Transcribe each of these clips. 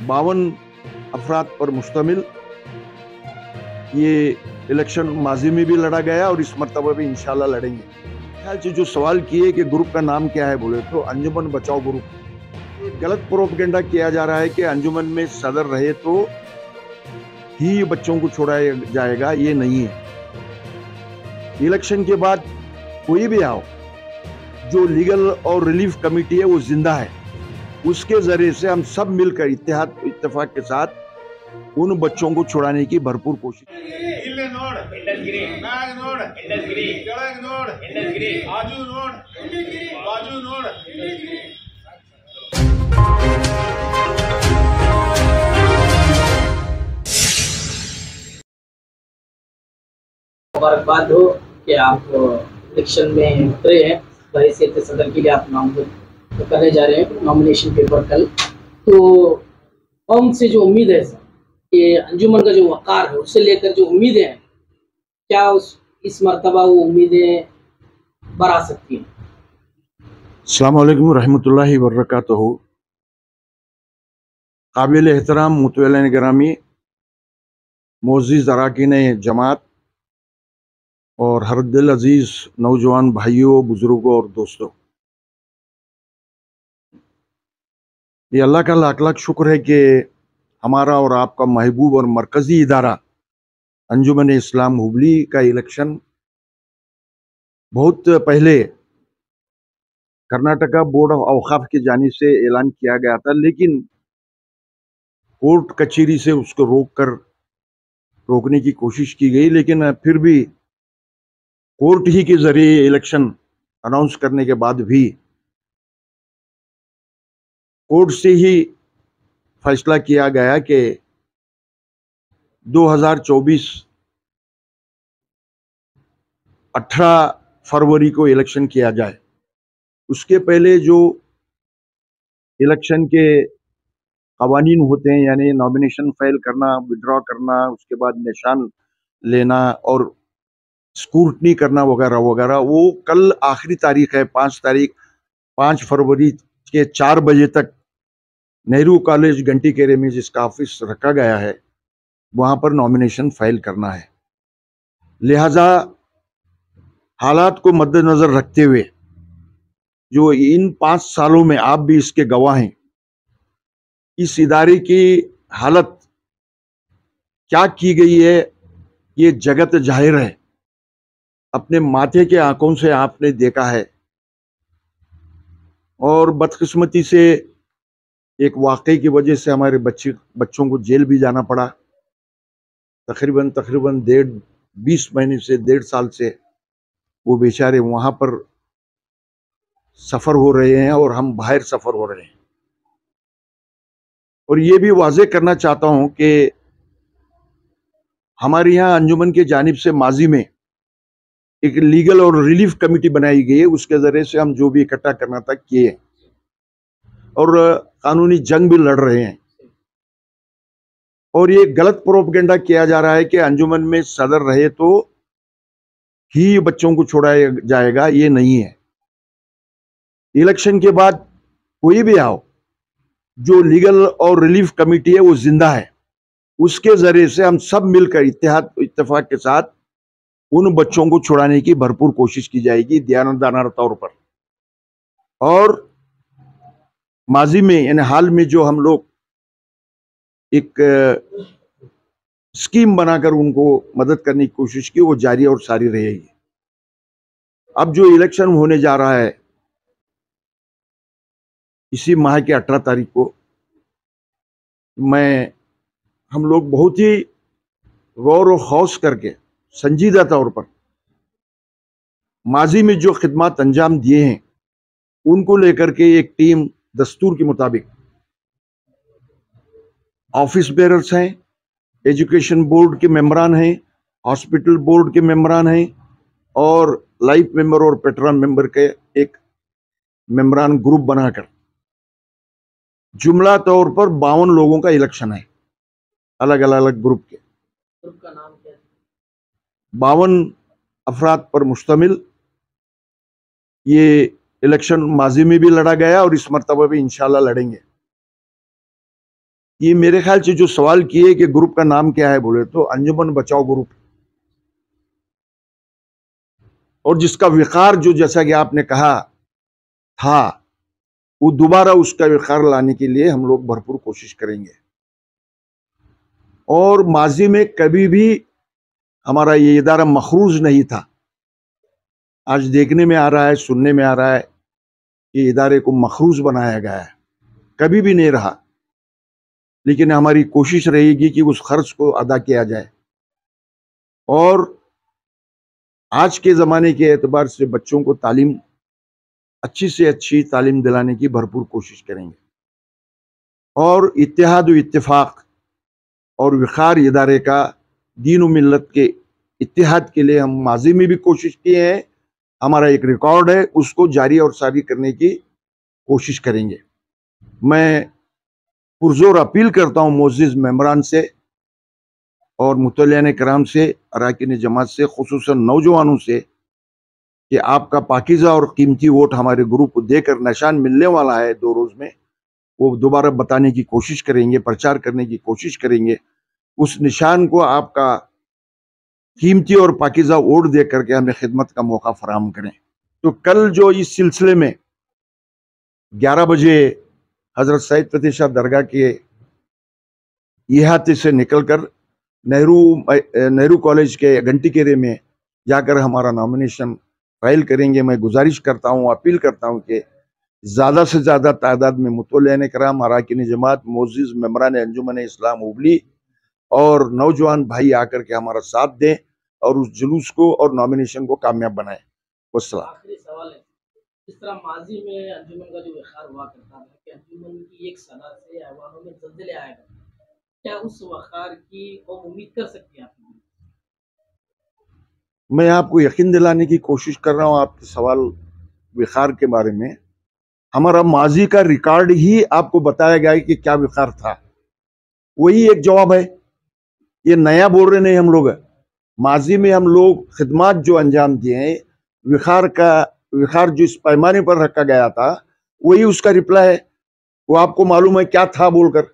52 अफराद पर मुश्तमिल ये इलेक्शन माजी में भी लड़ा गया और इस मरतबा भी इंशाल्लाह लड़ेंगे। ख्याल से जो सवाल किए कि ग्रुप का नाम क्या है, बोले तो अंजुमन बचाओ ग्रुप। गलत प्रोपगेंडा किया जा रहा है कि अंजुमन में सदर रहे तो ही बच्चों को छोड़ाया जाएगा, ये नहीं है। इलेक्शन के बाद कोई भी आओ, जो लीगल और रिलीफ कमेटी है वो जिंदा है, उसके जरिए से हम सब मिलकर इत्तेफाक के साथ उन बच्चों को छुड़ाने की भरपूर कोशिश। मुबारकबाद हो कि आप इलेक्शन में उतरे हैं, बहैसियत सदर के लिए आप नामजद करने जा रहे हैं। नॉमिनेशन पेपर कल, तो कौन से जो उम्मीद है कि अंजुमन का जो वक़ार है उससे लेकर जो उम्मीदें हैं, क्या इस मरतबा वो उम्मीदें बढ़ा सकती हैं? अस्सलाम वालेकुम रहमतुल्लाहि व बरकातहू। काबिल एहतराम मुतवल्लिन गिरामी, मोअज़्ज़िज़ अरकान जमात और हर दिल अजीज़ नौजवान भाइयों, बुजुर्गों और दोस्तों, ये अल्लाह का लाख लाख शुक्र है कि हमारा और आपका महबूब और मरकज़ी इदारा अंजुमन इस्लाम हुबली का इलेक्शन बहुत पहले कर्नाटका बोर्ड ऑफ औक़ाफ़ की जानिब से ऐलान किया गया था, लेकिन कोर्ट कचहरी से उसको रोकने की कोशिश की गई। लेकिन फिर भी कोर्ट ही के जरिए इलेक्शन अनाउंस करने के बाद भी कोर्ट से ही फैसला किया गया कि 2024 18 फरवरी को इलेक्शन किया जाए। उसके पहले जो इलेक्शन के कवानीन होते हैं, यानी नॉमिनेशन फाइल करना, विड्रॉ करना, उसके बाद निशान लेना और स्क्रूटनी करना वगैरह वगैरह, वो कल आखिरी तारीख है, 5 फरवरी के 4 बजे तक नेहरू कॉलेज घंटी केरे में जिसका ऑफिस रखा गया है, वहां पर नॉमिनेशन फाइल करना है। लिहाजा हालात को मद्देनजर रखते हुए, जो इन 5 सालों में आप भी इसके गवाह हैं, इस इदारे की हालत क्या की गई है ये जगत जाहिर है, अपने माथे के आंखों से आपने देखा है। और बदकिस्मती से एक वाकई की वजह से हमारे बच्चों को जेल भी जाना पड़ा। तकरीबन 20 महीने से 1.5 साल से वो बेचारे वहां पर सफर हो रहे हैं और हम बाहर सफर हो रहे हैं। और ये भी वाजे करना चाहता हूं कि हमारे यहाँ अंजुमन के जानिब से माजी में एक लीगल और रिलीफ कमेटी बनाई गई है, उसके जरिए से हम जो भी इकट्ठा करना था किए और कानूनी जंग भी लड़ रहे हैं। और ये गलत प्रोपगेंडा किया जा रहा है कि अंजुमन में सदर रहे तो ही बच्चों को छोड़ाया जाएगा, ये नहीं है। इलेक्शन के बाद कोई भी आओ, जो लीगल और रिलीफ कमेटी है वो जिंदा है, उसके जरिए से हम सब मिलकर इत्तेफाक के साथ उन बच्चों को छुड़ाने की भरपूर कोशिश की जाएगी, दयानतदाना तौर पर। और माजी में यानी हाल में जो हम लोग एक स्कीम बनाकर उनको मदद करने की कोशिश की, वो जारी और सारी रहेगी। अब जो इलेक्शन होने जा रहा है इसी माह के 18 तारीख को, हम लोग बहुत ही गौर और खौस करके संजीदा तौर पर माजी में जो खिदमत अंजाम दिए हैं उनको लेकर के एक टीम दस्तूर के मुताबिक ऑफिस बेरर्स हैं, एजुकेशन बोर्ड के मेंबरान हैं, हॉस्पिटल बोर्ड के मेंबरान हैं और लाइफ मेंबर और पेट्रन मेंबर के एक मेंबरान ग्रुप बनाकर जुमला तौर पर 52 लोगों का इलेक्शन है, अलग अलग ग्रुप के। ग्रुप का नाम क्या है? 52 अफराद पर मुश्तमिल ये इलेक्शन माजी में भी लड़ा गया और इस मरतबा भी इंशाल्लाह लड़ेंगे। ये मेरे ख्याल से जो सवाल किए कि ग्रुप का नाम क्या है, बोले तो अंजुमन बचाओ ग्रुप, और जिसका विकार जो जैसा कि आपने कहा था, वो दोबारा उसका विकार लाने के लिए हम लोग भरपूर कोशिश करेंगे। और माजी में कभी भी हमारा ये इदारा मखरूज नहीं था। आज देखने में आ रहा है, सुनने में आ रहा है कि इदारे को मखरूज बनाया गया है। कभी भी नहीं रहा, लेकिन हमारी कोशिश रहेगी कि उस खर्च को अदा किया जाए। और आज के ज़माने के एतबार से बच्चों को तालीम, अच्छी से अच्छी तालीम दिलाने की भरपूर कोशिश करेंगे। और इत्तेहाद व इत्तेफाक और वक़ार इदारे का दीन व मिल्लत के इत्तेहाद के लिए हम माजी में भी कोशिश किए हैं। हमारा एक रिकॉर्ड है, उसको जारी और सारी करने की कोशिश करेंगे। मैं पुरजोर अपील करता हूँ मोअज़्ज़िज़ मेंबरान से और मुतल्लियान कराम से, अरकान जमात से, खुसूसन नौजवानों से, कि आपका पाकीज़ा और कीमती वोट हमारे ग्रुप को देकर निशान मिलने वाला है 2 रोज़ में, वो दोबारा बताने की कोशिश करेंगे, प्रचार करने की कोशिश करेंगे। उस निशान को आपका कीमती और पाकीज़ा वोट दे करके हमें खिदमत का मौका फराहम करें। तो कल जो इस सिलसिले में 11 बजे हज़रत सैयद फ़तेह शाह दरगाह के इहाते से निकलकर नेहरू कॉलेज के घंटीकेरे में जाकर हमारा नॉमिनेशन फाइल करेंगे। मैं गुजारिश करता हूँ, अपील करता हूँ कि ज़्यादा से ज़्यादा तादाद में मुतल्लियान कराम, अरकान जमात, मोअज़्ज़िज़ मेंबरान अंजुमन इस्लाम हुबली और नौजवान भाई आकर के हमारा साथ दें और उस जुलूस को और नॉमिनेशन को कामयाब बनाएं। वस्सलाम। आखिरी सवाल है, जिस तरह माजी में अंजुमन का जो वक़ार हुआ करता था कि अंजुमन की एक सदा से ऐवानों में ज़लज़ले आया करते थे, क्या उस वक़ार की कौम उम्मीद कर सकती है आपकी? मैं आपको यकीन दिलाने की कोशिश कर रहा हूँ आपके सवाल विकार के बारे में। हमारा माजी का रिकॉर्ड ही आपको बताया गया है कि क्या विकार था, वही एक जवाब है। ये नया बोल रहे नहीं हम लोग। माजी में हम लोग खिदमात जो अंजाम दिए हैं, विकार जो इस पैमाने पर रखा गया था, वही उसका रिप्लाई है। वो आपको मालूम है क्या था बोलकर।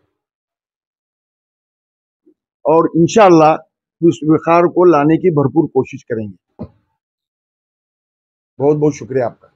और इंशाअल्लाह उस विकार को लाने की भरपूर कोशिश करेंगे। बहुत बहुत शुक्रिया आपका।